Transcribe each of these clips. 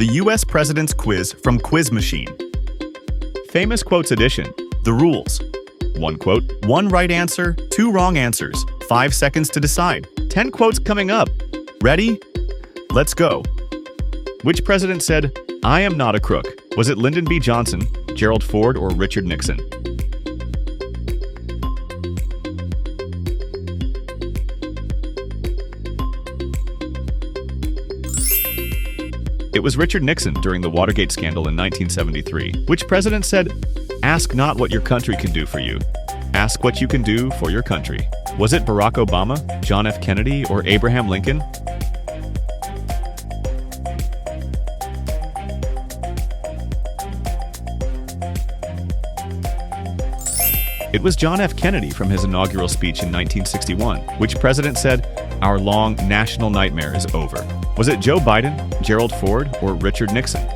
The U.S. President's Quiz from Quiz Machine. Famous Quotes Edition. The rules. 1 quote, 1 right answer, 2 wrong answers, 5 seconds to decide. 10 quotes coming up. Ready? Let's go. Which president said, "I am not a crook"? Was it Lyndon B. Johnson, Gerald Ford, or Richard Nixon? It was Richard Nixon during the Watergate scandal in 1973. Which president said, "Ask not what your country can do for you. Ask what you can do for your country"? Was it Barack Obama, John F. Kennedy, or Abraham Lincoln? It was John F. Kennedy from his inaugural speech in 1961. Which president said, "Our long national nightmare is over"? Was it Joe Biden, Gerald Ford, or Richard Nixon?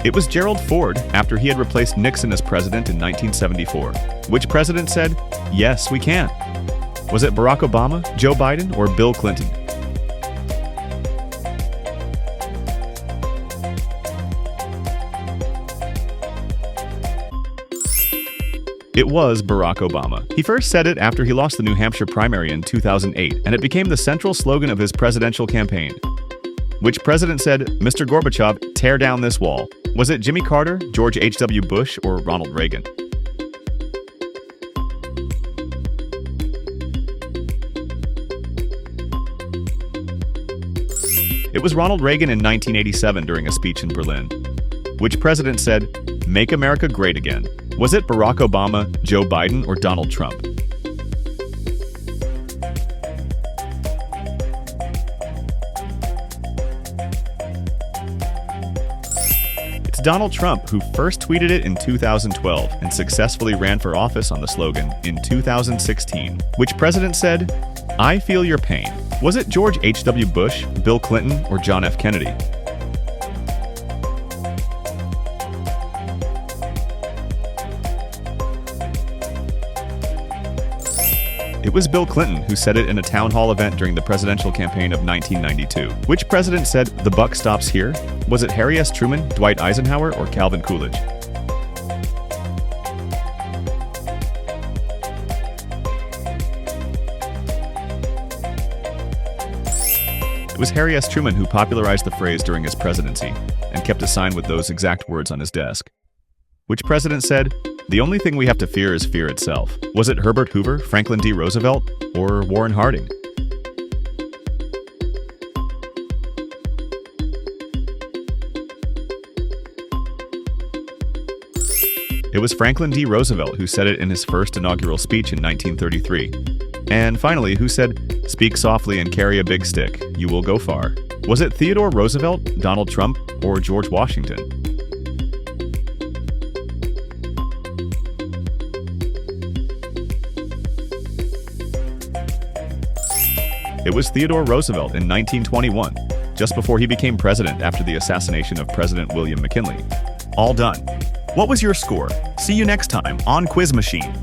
It was Gerald Ford after he had replaced Nixon as president in 1974. Which president said, "Yes, we can"? Was it Barack Obama, Joe Biden, or Bill Clinton? It was Barack Obama. He first said it after he lost the New Hampshire primary in 2008, and it became the central slogan of his presidential campaign. Which president said, "Mr. Gorbachev, tear down this wall"? Was it Jimmy Carter, George H.W. Bush, or Ronald Reagan? It was Ronald Reagan in 1987 during a speech in Berlin. Which president said, "Make America great again"? Was it Barack Obama, Joe Biden, or Donald Trump? It's Donald Trump, who first tweeted it in 2012 and successfully ran for office on the slogan in 2016. Which president said, "I feel your pain"? Was it George H.W. Bush, Bill Clinton, or John F. Kennedy? It was Bill Clinton who said it in a town hall event during the presidential campaign of 1992. Which president said, "The buck stops here"? Was it Harry S. Truman, Dwight Eisenhower, or Calvin Coolidge? It was Harry S. Truman who popularized the phrase during his presidency and kept a sign with those exact words on his desk. Which president said, "The only thing we have to fear is fear itself"? Was it Herbert Hoover, Franklin D. Roosevelt, or Warren Harding? It was Franklin D. Roosevelt who said it in his first inaugural speech in 1933. And finally, who said, "Speak softly and carry a big stick. You will go far"? Was it Theodore Roosevelt, Donald Trump, or George Washington? It was Theodore Roosevelt in 1921, just before he became president after the assassination of President William McKinley. All done. What was your score? See you next time on Quiz Machine.